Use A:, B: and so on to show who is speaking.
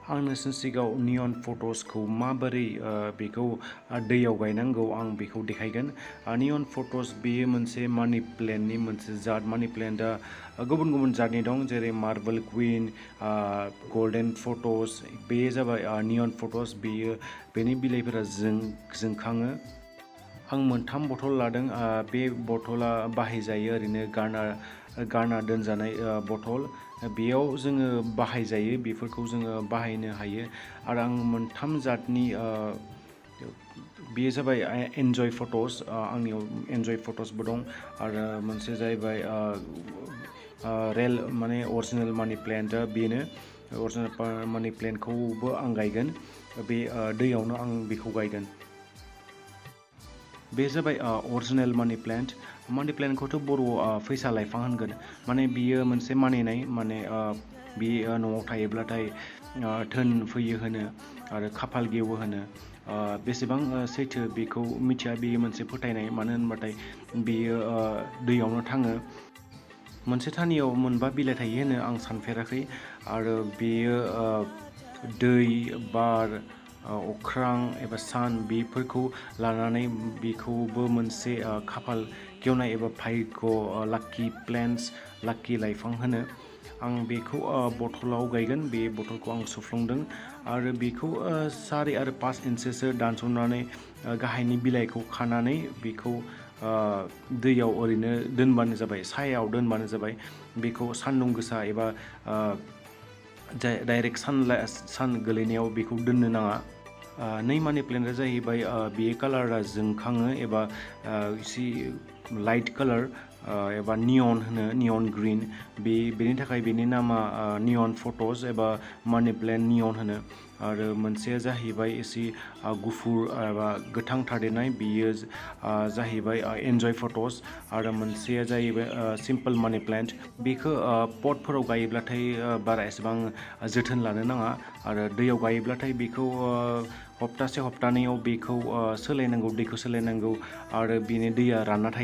A: आं नोंसोरनि सिगाङाव नियन फट'सखौ माबोरै बेखौ दैयाव गायनांगौ आं बेखौ देखायगोन। नियन फट'स बेयो मोनसे मानि प्लेन्टनि मोनसे जात। मानि प्लेन्टआ गुबुन गुबुन जातनि दं, जेरै मार्बल क्वीन, गल्डेन फट'स। बेयो जाबाय नियन फट'स। बेनि बिलाइफोरा जोंखाङो। आं मोनथाम बथल लादों। बे बथला बाहायजायो, ओरैनो गारना दोनजानाय बथल। बेयाव जोङो बाहायजायो, बेफोरखौ जोङो बाहायनो हायो। आरो आं मोनथाम जातनि बेयो जाबाय एन्जय फट'स। आंनियाव एन्जय फट'सबो दं। आरो मोनसे जाहैबाय माने अरिजिनेल मानि प्लेन्टआ बेनो। अरिजिनेल मानि प्लेन्टखौबो आं गायगोन। बे दैयावनो आं बेखौ गायगोन। बे जाबाय अरिजिनेल मानि प्लेन्ट। मानि प्लेन्टखौथ' बर'आव फैसा लाइफां होनगोन। माने बियो मोनसे मानिनाय, माने बे न'आव थायोब्लाथाय धोन फैयो होनो आरो खाफाल गेवो होनो। बेसेबां सैथो बेखौ मिथिया, बेयो मोनसे फोथायनाय। मानो होनबाथाय बेयो दैयावनो थाङो। मोनसे थानियाव मोनबा बिलाइ थायो होनो, आं सानफेराखै। आरो बेयो दै, बार, अख्रां एबा सान बेफोरखौ लानानै बेखौबो मोनसे खाफाल गेवनाय एबा भाग्य, लाक्कि प्लेन्टस, लाक्कि लाइफां होनो। आं बेखौ बथलाव गायगोन। बे बथलखौ आं सुफ्लंदों आरो बेखौ 4 आरो 5 इन्सिसो दानस'नानै गाहायनि बिलाइखौ खानानै बेखौ दैयाव ओरैनो दोनबानो जाबाय, सायायाव दोनबानो जाबाय। बेखौ सान्दुं गोसा एबा डाइरेक्ट सान गोलैनायाव बेखौ दोननो नाङा। नै मानि प्लेन्टआ जाहैबाय बेयो कालारा जोंखाङो एबा एसे लाइट कालार एबा नियन होनो, नियन ग्रिन। बेनि थाखाय बेनि नामा नियन फट'स एबा मानि प्लेन्ट नियन होनो। आरो मोनसेया जाहैबाय एसे गुफुर एबा गोथां थादेरनाय, बेयो जाहैबाय एन्जय फट'स। आरो मोनसेया जाहैबाय सिम्पोल मानि प्लेन्ट। बेखौ पटफोराव गायोब्लाथाय बारा एसेबां जोथोन लानो नाङा। आरो दैयाव गायोब्लाथाय बेखौ हप्तासे हप्तानैयाव बेखौ दैखौ सोलायनांगौ। आरो बेनि दैया रानना थायो।